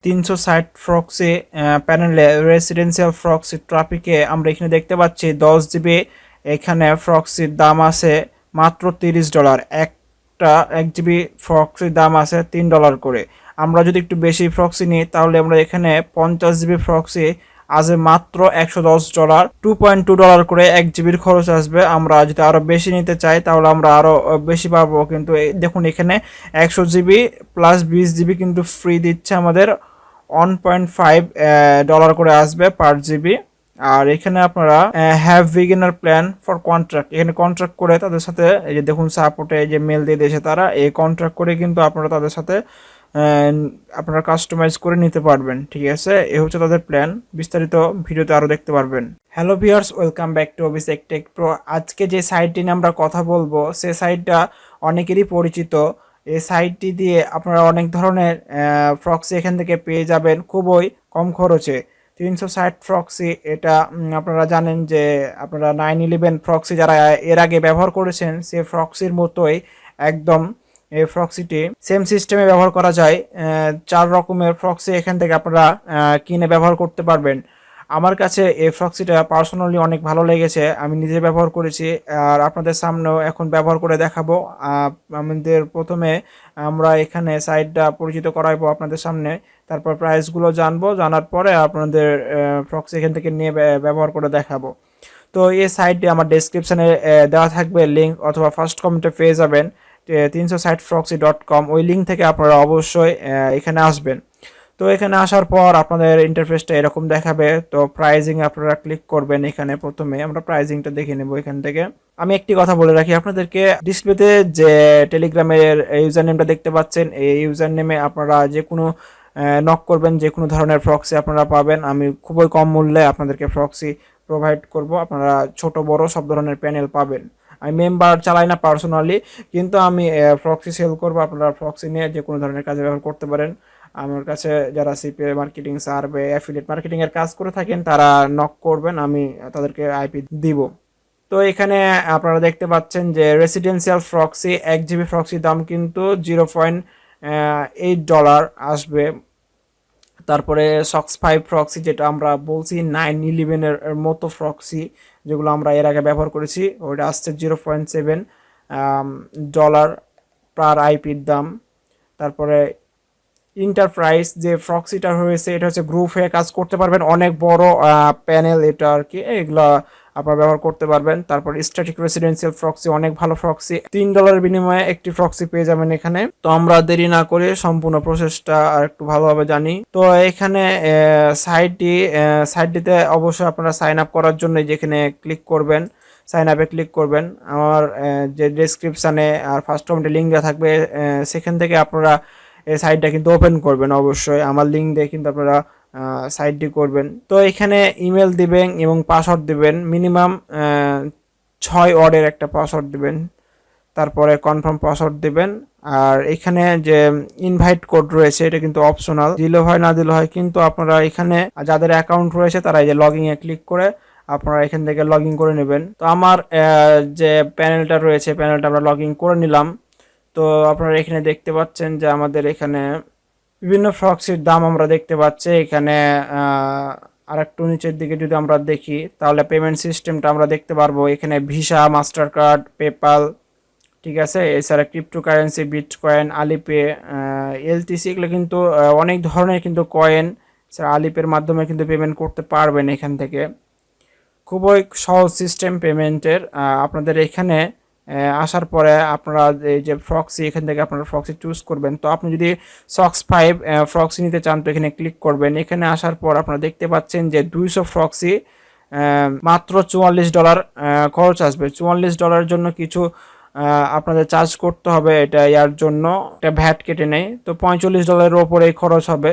360 proxy প্যানেলে residential proxy ট্রাফিকে আমরা এখানে দেখতে পাচ্ছি 10 জিবি। এখানে প্রক্সির দাম আছে মাত্র $30। 1 জিবি প্রক্সির দাম আছে $3 করে। আমরা যদি একটু বেশি প্রক্সি নিই তাহলে আমরা এখানে 50 জিবি প্রক্সি আসবে মাত্র $110। $2.2 করে 1 জিবির খরচ আসবে। আমরা যদি আরও বেশি নিতে চাই তাহলে আমরা আরও বেশি পাবো, কিন্তু দেখুন এখানে 100 জিবি প্লাস 20 জিবি কিন্তু ফ্রি দিচ্ছে আমাদের। $1.5 করে আসবে পার জিবি। আর এখানে আপনারা have beginner plan for contract, এখানে কন্ট্রাক্ট করে তাদের সাথে এই যে দেখুন সাপোর্টে যে মেল দিয়ে দিয়েছে তারা, এই কন্ট্রাক্ট করে কিন্তু আপনারা তাদের সাথে আপনারা কাস্টমাইজ করে নিতে পারবেন। ঠিক আছে, এ হচ্ছে তাদের প্ল্যান। বিস্তারিত ভিডিওতে আরও দেখতে পারবেন। Hello viewers, welcome back to Abhishek take pro. আজকে যে সাইটটি নিয়ে আমরা কথা বলবো সে সাইটটা অনেকেরই পরিচিত। এই সাইটটি দিয়ে আপনারা অনেক ধরনের প্রক্সি এখান থেকে পেয়ে যাবেন খুবই কম খরচে। 360 প্রক্সি এটা আপনারা জানেন যে আপনারা 911 প্রক্সি যারা এর আগে ব্যবহার করেছেন সে প্রক্সির মতোই একদম এই প্রক্সিটি সেম সিস্টেমে ব্যবহার করা যায়। 4 রকমের প্রক্সি এখান থেকে আপনারা কিনে ব্যবহার করতে পারবেন। আমার কাছে এই প্রক্সিটা পার্সোনালি অনেক ভালো লেগেছে, আমি নিজে ব্যবহার করেছি আর আপনাদের সামনেও এখন ব্যবহার করে দেখাবো। আমাদের প্রথমে আমরা এখানে সাইটটা পরিচিত করাইবো আপনাদের সামনে, তারপর প্রাইসগুলো জানবো, জানার পরে আপনাদের প্রক্সি এখান থেকে নিয়ে ব্যবহার করে দেখাবো। তো এই সাইটটি আমার ডেসক্রিপশানে দেওয়া থাকবে লিঙ্ক, অথবা ফার্স্ট কমেন্টে পেয়ে যাবেন 360proxy.com। ওই লিঙ্ক থেকে আপনারা অবশ্যই এখানে আসবেন। তো এখানে আসার পর আপনাদের ইন্টারফেসটা এরকম দেখাবে। তো প্রাইজিং আপনারা ক্লিক করবেন। এখানে প্রথমে আমরা প্রাইজিংটা দেখে নেব এখান থেকে। আমি একটি কথা বলে রাখি আপনাদেরকে, ডিসপ্লেতে যে টেলিগ্রামের ইউজার নেমটা দেখতে পাচ্ছেন এই ইউজার নেমে আপনারা যে কোনো নক করবেন, যে কোনো ধরনের প্রক্সি আপনারা পাবেন। আমি খুবই কম মূল্যে আপনাদেরকে প্রক্সি প্রোভাইড করব, আপনারা ছোট বড় সব ধরনের প্যানেল পাবেন। আমি মেম্বার চালাই না পার্সোনালি, কিন্তু আমি প্রক্সি সেল করব, আপনারা প্রক্সি নিয়ে যে কোনো ধরনের কাজে ব্যবহার করতে পারেন। আমার কাছে যারা CPA marketing survey affiliate marketing এর কাজ করে থাকেন তারা নক করবেন, আমি তাদেরকে আইপি দিব। তো এখানে আপনারা দেখতে পাচ্ছেন যে রেসিডেন্সিয়াল প্রক্সি 1 জিবি প্রক্সির দাম কিন্তু $0.8 আসবে। তারপরে সক্স 5 প্রক্সি যেটা আমরা বলছি 911 এর মতো প্রক্সি যেগুলো আমরা এর আগে ব্যবহার করেছি, ওইটা আসছে $0.7 পার আইপির দাম। তারপরে ইন্টারপ্রাইজ যে প্রক্সিটা রয়েছে এটা হচ্ছে গ্রুপ হয়ে কাজ করতে পারবেন, অনেক বড় প্যানেল এটা আর কি, এগুলো আপনারা ব্যবহার করতে পারবেন। তারপর স্ট্যাটিক রেসিডেন্সিয়াল প্রক্সি অনেক ভালো প্রক্সি, $3 বিনিময়ে একটি প্রক্সি পেয়ে যাবেন এখানে। তো আমরা দেরি না করে সম্পূর্ণ প্রসেসটা আর একটু ভালোভাবে জানি। তো এখানে সাইটটিতে অবশ্যই আপনারা সাইন আপ করার জন্য যেখানে ক্লিক করবেন, সাইন আপে ক্লিক করবেন। আমার যে ডেসক্রিপশানে আর ফার্স্ট কমেন্টে লিঙ্ক দেওয়া থাকবে, সেখান থেকে আপনারা এই সাইটটা কিন্তু ওপেন করবেন। অবশ্যই আমার লিঙ্ক দিয়ে কিন্তু আপনারা সাইটটি করবেন। তো এখানে ইমেল দিবেন এবং পাসওয়ার্ড দিবেন, মিনিমাম 6 ওয়ার্ডের একটা পাসওয়ার্ড দিবেন, তারপরে কনফার্ম পাসওয়ার্ড দিবেন। আর এখানে যে ইনভাইট কোড রয়েছে এটা কিন্তু অপশনাল, দিলে হয় না দিলে হয়, কিন্তু আপনারা এখানে যাদের অ্যাকাউন্ট রয়েছে তারা এই যে লগইন এ ক্লিক করে আপনারা এখান থেকে লগ ইন করে নেবেন। তো আমার যে প্যানেলটা রয়েছে প্যানেলটা আমরা লগ ইন করে নিলাম। তো আপনারা এখানে দেখতে পাচ্ছেন যে আমাদের এখানে বিভিন্ন প্রক্সির দাম আমরা দেখতে পাচ্ছি। এখানে আর একটু নিচের দিকে যদি আমরা দেখি তাহলে পেমেন্ট সিস্টেমটা আমরা দেখতে পারবো। এখানে ভিসা, মাস্টার কার্ড, পেপাল, ঠিক আছে, এছাড়া ক্রিপ্টোকারেন্সি, বিটকয়েন, আলিপে, এলটিসি, এগুলো কিন্তু অনেক ধরনের কিন্তু কয়েন, এছাড়া আলিপের মাধ্যমে কিন্তু পেমেন্ট করতে পারবেন এখান থেকে। খুবই সহজ সিস্টেম পেমেন্টের। আপনাদের এখানে আসার পরে আপনারা এই যে প্রক্সি এখান থেকে আপনারা প্রক্সি চুজ করবেন। তো আপনি যদি সক্স 5 প্রক্সি নিতে চান তো এখানে ক্লিক করবেন। এখানে আসার পর আপনারা দেখতে পাচ্ছেন যে 200 প্রক্সি মাত্র $44 খরচ আসবে। $44 জন্য কিছু আপনাদের চার্জ করতে হবে, এটা ইয়ার জন্য এটা ভ্যাট কেটে নেয়। তো $45 ওপরে খরচ হবে।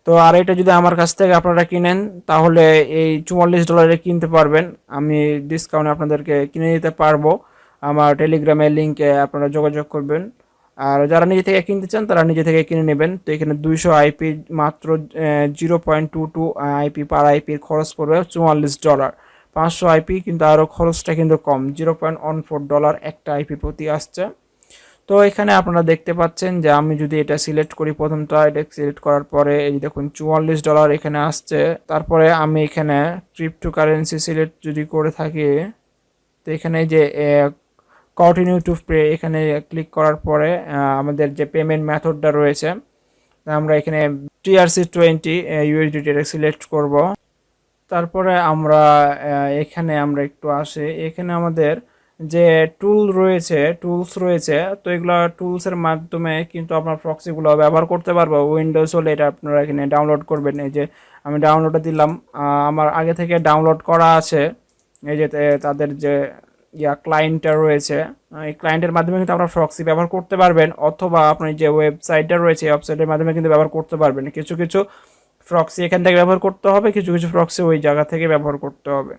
তো আর এটা যদি আমার কাছ থেকে আপনারা কিনেন তাহলে এই $44 কিনতে পারবেন, আমি ডিসকাউন্টে আপনাদেরকে কিনে দিতে পারবো। আমার টেলিগ্রামের লিঙ্কে আপনারা যোগাযোগ করবেন। আর যারা নিজে থেকে কিনতে চান তারা নিজে থেকে কিনে নেবেন। তো এখানে 200 আইপি মাত্র 0.22 আইপি পার আইপির খরচ পড়বে $44। 500 আইপি কিন্তু আরও খরচটা কিন্তু কম, $0.14 একটা আইপি প্রতি আসছে। তো তো এখানে আপনারা দেখতে পাচ্ছেন যে আমি যদি এটা সিলেক্ট করি, প্রথমটা এটা সিলেক্ট করার পরে এই দেখুন $44 এখানে আসছে। তারপরে আমি এখানে ক্রিপ্টো কারেন্সি সিলেক্ট যদি করে থাকি, তো এখানে যে কন্টিনিউ টু পে এখানে ক্লিক করার পরে আমাদের যে পেমেন্ট মেথডটা রয়েছে, আমরা এখানে TRC20 USDT সিলেক্ট করব। তারপরে আমরা এখানে আমরা একটু আসি, এখানে আমাদের যে টুলস রয়েছে, তো এগুলো টুলসের মাধ্যমে কিন্তু আপনার প্রক্সিগুলো ব্যবহার করতে পারবো। উইন্ডোজ হলে এটা আপনারা এখানে ডাউনলোড করবেন। এই যে আমি ডাউনলোডে দিলাম, আমার আগে থেকে ডাউনলোড করা আছে। এই যে তাদের যে ক্লায়েন্টটা রয়েছে, এই ক্লায়েন্টের মাধ্যমে কিন্তু আপনারা প্রক্সি ব্যবহার করতে পারবেন, অথবা আপনার যে ওয়েবসাইটটা রয়েছে এই ওয়েবসাইটের মাধ্যমে কিন্তু ব্যবহার করতে পারবেন। কিছু কিছু প্রক্সি এখান থেকে ব্যবহার করতে হবে, কিছু কিছু প্রক্সি ওই জায়গা থেকে ব্যবহার করতে হবে।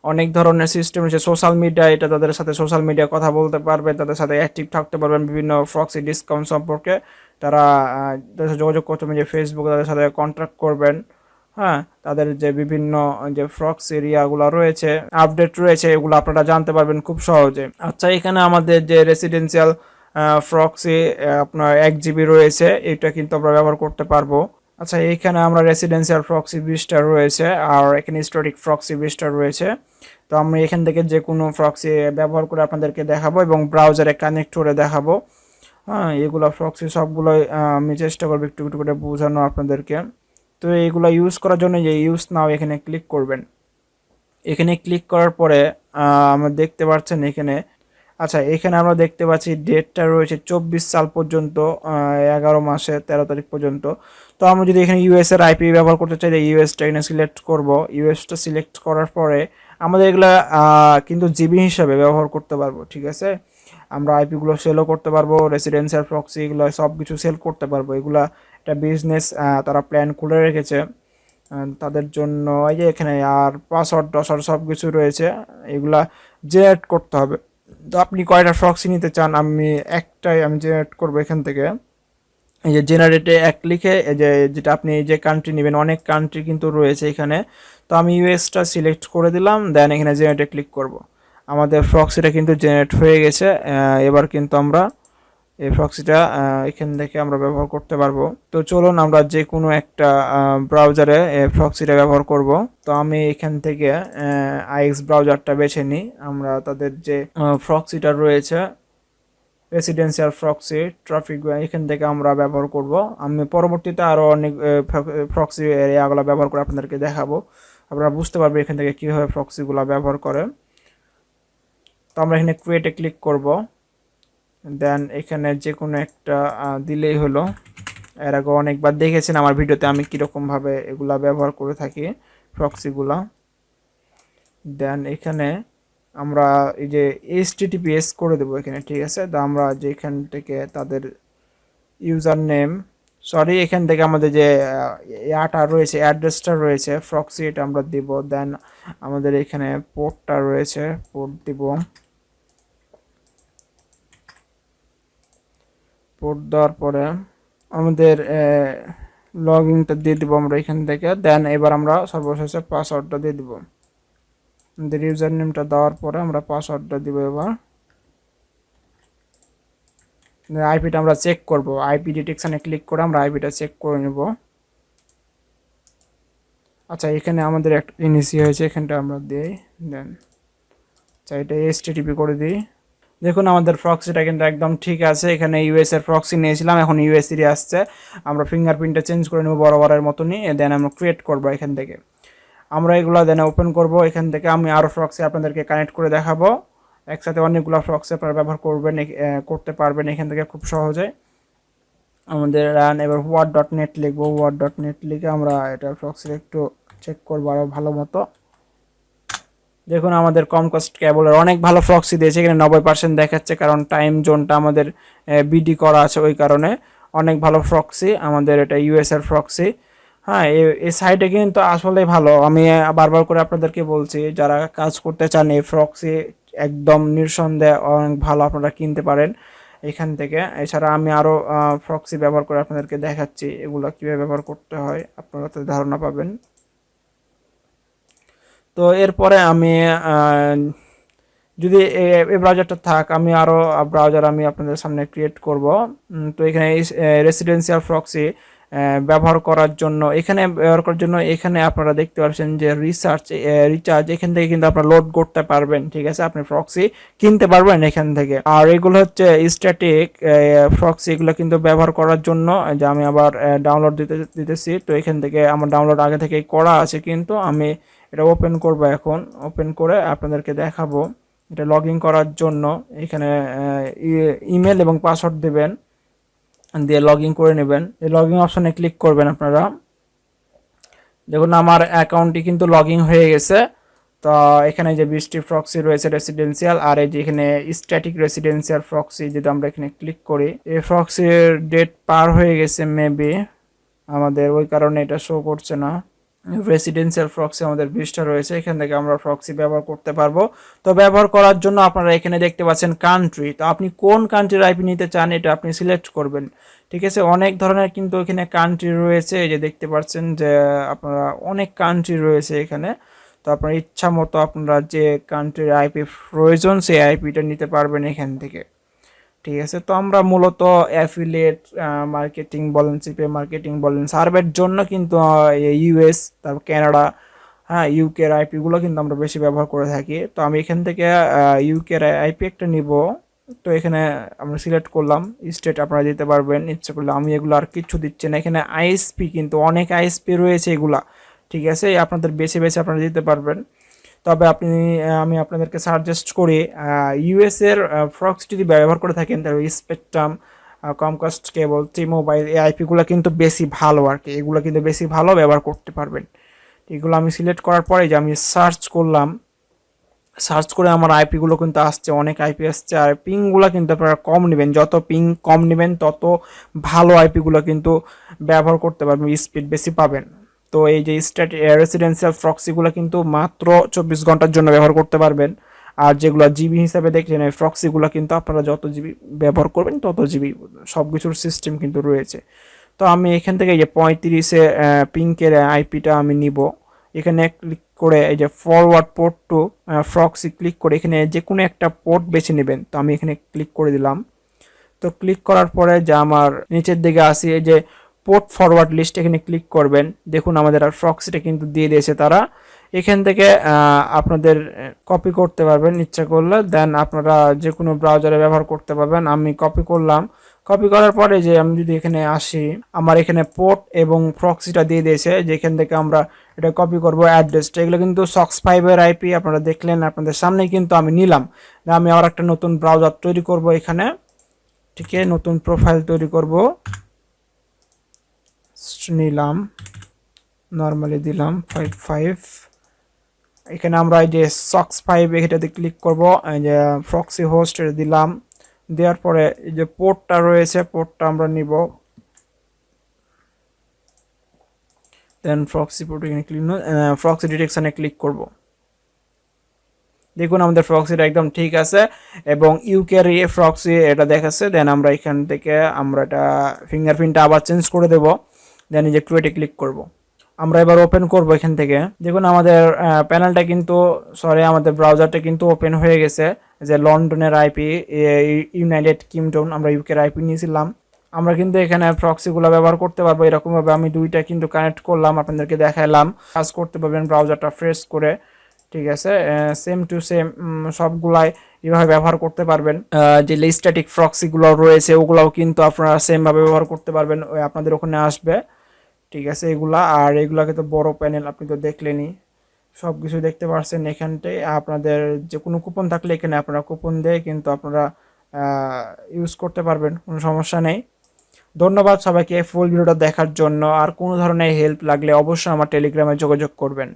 অনেক ধরনের সিস্টেম রয়েছে। সোশ্যাল মিডিয়া, এটা তাদের সাথে সোশ্যাল মিডিয়া কথা বলতে পারবেন, তাদের সাথে অ্যাক্টিভ থাকতে পারবেন বিভিন্ন প্রক্সি ডিসকাউন্ট সম্পর্কে। তারা তাদের সাথে যোগাযোগ করতে হবে, যে ফেসবুক তাদের সাথে কন্ট্যাক্ট করবেন। হ্যাঁ, তাদের যে বিভিন্ন যে ফ্রক্স এরিয়াগুলো রয়েছে, আপডেট রয়েছে, এগুলো আপনারা জানতে পারবেন খুব সহজে। আচ্ছা, এখানে আমাদের যে রেসিডেন্সিয়াল ফ্রক্সি আপনার 1 GB রয়েছে, এটা কিন্তু আমরা ব্যবহার করতে পারবো। আচ্ছা, এইখানে আমরা রেসিডেন্সিয়াল প্রক্সি 20টা রয়েছে, আর এখানে হিস্টোরিক প্রক্সি 20টা রয়েছে। তো আমি এখান থেকে যে কোনো প্রক্সি ব্যবহার করে আপনাদেরকে দেখাবো এবং ব্রাউজারে কানেক্ট করে দেখাবো। হ্যাঁ, এগুলো প্রক্সি সবগুলোই আমি চেষ্টা করবো একটু একটু করে বোঝানো আপনাদেরকে। তো এইগুলো ইউজ করার জন্য যে ইউজ নাও এখানে ক্লিক করবেন। এখানে ক্লিক করার পরে আমরা দেখতে পাচ্ছেন এখানে, আচ্ছা এখানে আমরা দেখতে পাচ্ছি ডেটটা রয়েছে 24 সাল পর্যন্ত, 11 মাসে 13 তারিখ পর্যন্ত। তো আমরা যদি এখানে ইউএস এর আইপি ব্যবহার করতে চাই, ইউএসটা এখানে সিলেক্ট করব। ইউএসটা সিলেক্ট করার পরে আমাদের এগুলা কিন্তু জিবি হিসাবে ব্যবহার করতে পারবো, ঠিক আছে। আমরা আইপিগুলো সেলও করতে পারবো, রেসিডেন্সিয়াল প্রক্সি এগুলো সব কিছু সেল করতে পারবো। এগুলা একটা বিজনেস তারা প্ল্যান করে রেখেছে তাদের জন্য। এই যে এখানে আর পাসওয়ার্ড টাসওয়ার্ড সব কিছু রয়েছে, এগুলা জেনারেট করতে হবে। তো আপনি কয়টা প্রক্সি নিতে চান, আমি একটাই আমি জেনারেট করবো এখান থেকে। এই যে জেনারেটে এক লিখে, এই যে যেটা আপনি এই যে কান্ট্রি নেবেন, অনেক কান্ট্রি কিন্তু রয়েছে এখানে। তো আমি ইউএসটা সিলেক্ট করে দিলাম, দেন এখানে জেনারেটে ক্লিক করব। আমাদের প্রক্সিটা কিন্তু জেনারেট হয়ে গেছে। এবার কিন্তু আমরা এই প্রক্সিটা এখান থেকে আমরা ব্যবহার করতে পারবো। তো চলুন আমরা যে কোনো একটা ব্রাউজারে প্রক্সিটা ব্যবহার করব। তো আমি এখান থেকে আইএক্স ব্রাউজারটা বেছে নিই। আমরা তাদের যে প্রক্সিটা রয়েছে রেসিডেন্সিয়াল প্রক্সি ট্রাফিক, এখান থেকে আমরা ব্যবহার করব। আমি পরবর্তীতে আরও অনেক প্রক্সি এরিয়াগুলো ব্যবহার করে আপনাদেরকে দেখাবো, আপনারা বুঝতে পারবেন এখান থেকে কীভাবে প্রক্সিগুলো ব্যবহার করে। তো আমরা এখানে ক্রিয়েটে ক্লিক করব, দেন এখানে যে কোনো একটা দিলেই হলো। এর আগে অনেকবার দেখেছেন আমার ভিডিওতে আমি কীরকমভাবে এগুলা ব্যবহার করে থাকি প্রক্সিগুলা। দেন এখানে আমরা এই যে HTTPS করে দেবো এখানে, ঠিক আছে। তো আমরা যেখান থেকে তাদের ইউজার নেম, সরি এখান থেকে আমাদের যে ইয়াটা রয়েছে, অ্যাড্রেসটা রয়েছে প্রক্সি, এটা আমরা দিব। দেন আমাদের এখানে পোর্টটা রয়েছে, পোর্ট দিব। পোর্ট দেওয়ার পরে আমাদের লগ ইনটা দিয়ে দিব আমরা এখান থেকে। দেন এবার আমরা সর্বশেষে পাসওয়ার্ডটা দিয়ে দিব। আমাদের ইউজার নেমটা দেওয়ার পরে আমরা পাসওয়ার্ডটা দিব। এবার আইপিটা আমরা চেক করব, আইপি ডিটেকশানে ক্লিক করে আমরা আইপিটা চেক করে নেব। আচ্ছা, এখানে আমাদের একটা জিনিস হয়েছে, এখানটা আমরা দিই। দেন আচ্ছা, এটা HTTP করে দিই। দেখুন আমাদের প্রক্সিটা কিন্তু একদম ঠিক আছে। এখানে ইউএস এর প্রক্সি নিয়েছিলাম, এখন ইউএসএরই আসছে। আমরা ফিঙ্গারপ্রিন্টটা চেঞ্জ করে নেব বরাবরের মতনই, দেন আমরা ক্রিয়েট করব এখান থেকে। আমরা এগুলো দেন ওপেন করব। এখান থেকে আমি আরও প্রক্সি আপনাদেরকে কানেক্ট করে দেখাবো। একসাথে অনেকগুলো প্রক্সি আপনারা ব্যবহার করতে পারবেন এখান থেকে খুব সহজে। আমাদের রান এবার word.net লিখবো। word.net লিখে আমরা এটা প্রক্সি একটু চেক করবো আরও ভালো মতো। দেখুন আমাদের কম কস্ট কেবলের অনেক ভালো প্রক্সি দিয়েছে, এখানে 90% দেখাচ্ছে, কারণ টাইম জোনটা আমাদের বিডি করা আছে, ওই কারণে অনেক ভালো প্রক্সি আমাদের। এটা ইউএসএর প্রক্সি। হ্যাঁ, এই সাইটে কিন্তু আসলে ভালো। আমি বারবার করে আপনাদেরকে বলছি, যারা কাজ করতে চান এই প্রক্সি একদম নিঃসন্দেহে অনেক ভালো, আপনারা কিনতে পারেন এখান থেকে। এছাড়া আমি আরও প্রক্সি ব্যবহার করে আপনাদেরকে দেখাচ্ছি, এগুলো কীভাবে ব্যবহার করতে হয় আপনারা তো ধারণা পাবেন। তো এরপরে আমি যদি এই ব্রাউজারটা থাক, আমি আরও ব্রাউজার আমি আপনাদের সামনে ক্রিয়েট করব। তো এখানে রেসিডেন্সিয়াল প্রক্সি ব্যবহার করার জন্য এখানে আপনারা দেখতে পাচ্ছেন যে রিচার্জ এখান থেকে কিন্তু আপনারা লোড করতে পারবেন। ঠিক আছে, আপনি প্রক্সি কিনতে পারবেন এখান থেকে। আর এগুলো হচ্ছে স্ট্যাটিক প্রক্সি, এগুলো কিন্তু ব্যবহার করার জন্য যে আমি আবার ডাউনলোড দিতেছি। তো এখান থেকে আমার ডাউনলোড আগে থেকেই করা আছে, কিন্তু আমি এটা ওপেন করব। এখন ওপেন করে আপনাদেরকে দেখাবো। এটা লগ ইন করার জন্য এখানে ইমেল এবং পাসওয়ার্ড দেবেন, দিয়ে লগ ইন করে নেবেন। এই লগ ইন অপশানে ক্লিক করবেন আপনারা। দেখুন আমার অ্যাকাউন্টটি কিন্তু লগ ইন হয়ে গেছে। তো এখানে যে 20টি প্রক্সি রয়েছে রেসিডেন্সিয়াল, আর এই যে এখানে স্ট্যাটিক রেসিডেন্সিয়াল প্রক্সি, যদি আমরা এখানে ক্লিক করি, এই প্রক্সির ডেট পার হয়ে গেছে মেবি আমাদের, ওই কারণে এটা শো করছে না। রেসিডেন্সিয়াল প্রক্সি আমাদের 20টা রয়েছে, এখান থেকে আমরা প্রক্সি ব্যবহার করতে পারবো। তো ব্যবহার করার জন্য আপনারা এখানে দেখতে পাচ্ছেন কান্ট্রি, তো আপনি কোন কান্ট্রির আইপি নিতে চান এটা আপনি সিলেক্ট করবেন। ঠিক আছে, অনেক ধরনের কিন্তু এখানে কান্ট্রি রয়েছে, এই যে দেখতে পাচ্ছেন যে আপনারা অনেক কান্ট্রি রয়েছে এখানে। তো আপনার ইচ্ছা মতো আপনারা যে কান্ট্রির আইপি প্রয়োজন সেই আইপিটা নিতে পারবেন এখান থেকে। ঠিক আছে, তো আমরা মূলত অ্যাফিলিয়েট মার্কেটিং বলেন, সিপে মার্কেটিং বলেন, সার্ভের জন্য কিন্তু ইউএস, তারপর কানাডা, হ্যাঁ ইউকের আইপিগুলো কিন্তু আমরা বেশি ব্যবহার করে থাকি। তো আমি এখান থেকে ইউকের আইপি একটা নিব। তো এখানে আমরা সিলেক্ট করলাম, স্টেট আপনারা দিতে পারবেন ইচ্ছা করলে। আমি এগুলো আর কিছু দিচ্ছি না। এখানে আইএসপি কিন্তু অনেক আইএসপি রয়েছে এগুলা। ঠিক আছে, আপনাদের বেছে বেছে আপনারা দিতে পারবেন। তবে আমি আপনাদেরকে সাজেস্ট করি ইউএস এর প্রক্সি যদি ব্যবহার করে থাকেন, তাহলে স্পেকট্রাম, কমকাস্ট কেবল, টি মোবাইল, এই আইপিগুলো কিন্তু বেশি ভালো আর কি, এগুলো কিন্তু বেশি ভালো ব্যবহার করতে পারবেন। এগুলো আমি সিলেক্ট করার পরে যে আমি সার্চ করলাম, সার্চ করে আমার আইপিগুলো কিন্তু আসছে, অনেক আইপি আসছে। আর পিংগুলো কিন্তু আপনারা কম নেবেন, যত পিং কম নেবেন তত ভালো আইপিগুলো কিন্তু ব্যবহার করতে পারবেন, স্পিড বেশি পাবেন। তো এই যে রেসিডেন্সিয়াল প্রক্সিগুলো কিন্তু মাত্র 24 ঘন্টার জন্য ব্যবহার করতে পারবেন। আর যেগুলো জিবি হিসাবে দেখলেন, এই প্রক্সিগুলো কিন্তু আপনারা যত জিবি ব্যবহার করবেন তত জিবি, সব কিছুর সিস্টেম কিন্তু রয়েছে। তো আমি এখান থেকে এই যে 35-এ পিঙ্কের আইপিটা আমি নিব। এখানে ক্লিক করে এই যে forward port to proxy click করে এখানে যে কোনো একটা পোর্ট বেছে নেবেন। তো আমি এখানে ক্লিক করে দিলাম। তো ক্লিক করার পরে যে আমার নিচের দিকে আসি, এই যে পোর্ট ফরওয়ার্ড লিস্ট, এখানে ক্লিক করবেন। দেখুন আমাদের আর প্রক্সিটা কিন্তু দিয়ে দিয়েছে তারা। এখান থেকে আপনাদের কপি করতে পারবেন ইচ্ছা করলে, দেন আপনারা যে কোনো ব্রাউজারে ব্যবহার করতে পারবেন। আমি কপি করলাম। কপি করার পরে যে আমি যদি এখানে আসি, আমার এখানে পোর্ট এবং প্রক্সিটা দিয়ে দিয়েছে, যেখান থেকে আমরা এটা কপি করব অ্যাড্রেসটা। এগুলো কিন্তু সক্স 5-এর আইপি আপনারা দেখলেন, আপনাদের সামনেই কিন্তু আমি নিলাম। আমি আবার একটা নতুন ব্রাউজার তৈরি করব এখানে। ঠিক আছে, নতুন প্রোফাইল তৈরি করব, নিলাম, নর্মালি দিলাম 55। এখানে আমরা এই যে সক্স 5 এটাতে ক্লিক করব, এই যে প্রক্সি হোস্ট এটা দিলাম। দেওয়ার পরে এই যে পোর্টটা রয়েছে, পোর্টটা আমরা নিব, দেন প্রক্সি পোর্ট এখানে ক্লিক, প্রক্সি ডিটেকশনে ক্লিক করব। দেখুন আমাদের প্রক্সিটা একদম ঠিক আছে এবং ইউকের প্রক্সি এটা দেখাচ্ছে। দেন আমরা এখান থেকে আমরা এটা ফিঙ্গারপ্রিন্টটা আবার চেঞ্জ করে দেব, দেন এই যে ক্রিয়েটে ক্লিক করব। আমরা এবার ওপেন করব এখান থেকে। দেখুন আমাদের প্যানেলটা কিন্তু আমাদের ব্রাউজারটা কিন্তু ওপেন হয়ে গেছে। যে লন্ডনের আইপি, ইউনাইটেড কিংডম, আমরা ইউকের আইপি নিয়েছিলাম। আমরা কিন্তু এখানে প্রক্সিগুলো ব্যবহার করতে পারবো এরকমভাবে। আমি দুইটা কিন্তু কানেক্ট করলাম, আপনাদেরকে দেখালাম। কাজ করতে পারবেন ব্রাউজারটা ফ্রেশ করে। ঠিক আছে, সেম টু সেম সবগুলাই এভাবে ব্যবহার করতে পারবেন। যে স্ট্যাটিক প্রক্সিগুলো রয়েছে ওগুলাও কিন্তু আপনারা সেমভাবে ব্যবহার করতে পারবেন, ওই আপনাদের ওখানে আসবে। ঠিক আছে, এগুলা আর এগুলাকে তো বড় প্যানেল, আপনি তো দেখলেনই, সব কিছু দেখতে পাচ্ছেন এখানটায়। আপনাদের যে কোনো কুপন থাকলে এখানে আপনারা কুপন দিয়ে কিন্তু আপনারা ইউজ করতে পারবেন, কোনো সমস্যা নেই। ধন্যবাদ সবাইকে ফুল ভিডিওটা দেখার জন্য। আর কোনো ধরনের হেল্প লাগলে অবশ্যই আমার টেলিগ্রামে যোগাযোগ করবেন।